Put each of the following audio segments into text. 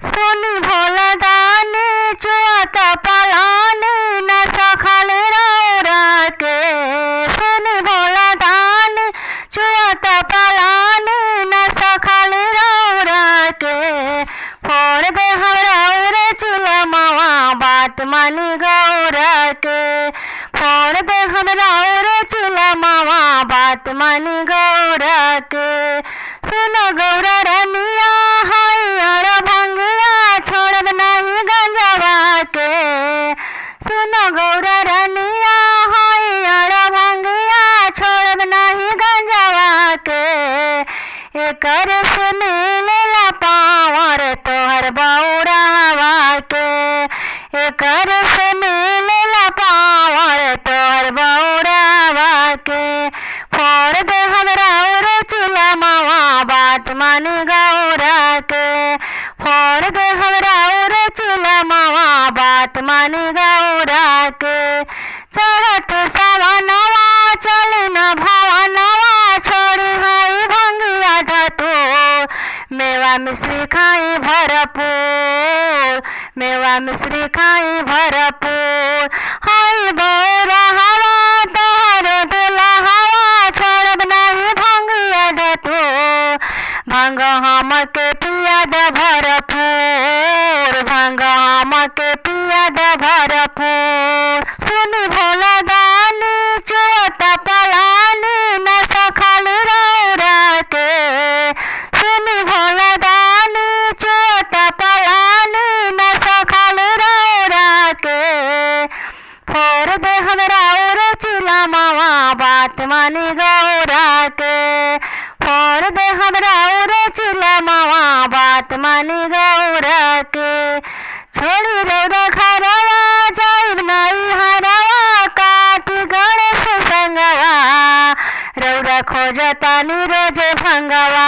सोनी भोला दानी चुआत पलानी न सखल रौरा के। सोनी भोला दानी चुआत पलानी न सखल रौरा के। फोड़ दे हमरा चुलमवा बात मानी गौरा के। फोड़ दे हमरा चुलमवा बात मानी गौरा के। सुनो गौरा रनिया हर भंगिया छोड़ब नहीं गंजवा के। सुनो गौरा रनिया हर भंगिया छोड़ब नहीं गंजवा के। एकर सुनी लेला पावर तोहर बौरावा के। एकर सुनी लेला पावर तोहर बौरावा के। फोड़ दे हमरा चुलमवा बात मानी गौरा के। फोड़ दे हमरा चुलमवा बात मानी गौरा के। चढ़त सवनवा चल न भवनवा छोड़ी हाई भंगिया धतूर। मेवा मिश्री खाई भरपूर। मेवा मिश्री खाई भरपूर। हाई बौरा हवा तोहर दुल्हवा छोड़ब नहीं भंगिया धतूर। भंग हमके पिया द भरपूर। भंग हमके पिया द भरपूर। सुनी भोला दानी चुआत पलानी न सखल रौरा के। सुनी भोला दानी चुआत पलानी न सखल रौरा के। फोड़ दे हमरा चुलमवा बात मानी गौरा के। फोड़ दे हमरा चुलमवा बात मानी गौरा के। छोड़ी रौरा घरवा जाइब नहीं हरवा काटी गणेश संगवा। रौरा खोजतानी रोजे भंगवा।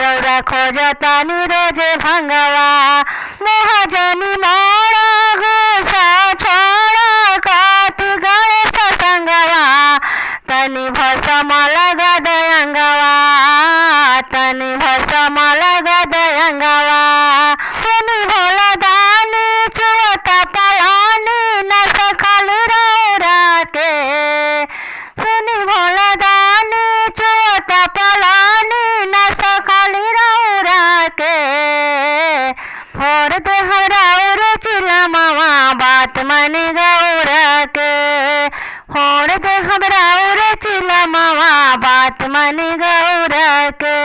रौरा खोजतानी रोजे भंगवा। महाजनी मारा घुसा छोड़ा काटी गणेश संगवा। तनी भसम लगा दयंगवा। तनी भसम लगा दयंगवा। सुनी भोला दानी चुआत पलानी न सखल रौरा के। सुनी भोला दानी चुआत पलानी न सखल रौरा के। फोड़ दे हमरा चुलमवा बात मानी गौरा के। फोड़ दे हमरा चुलमवा बात मानी गौरा के।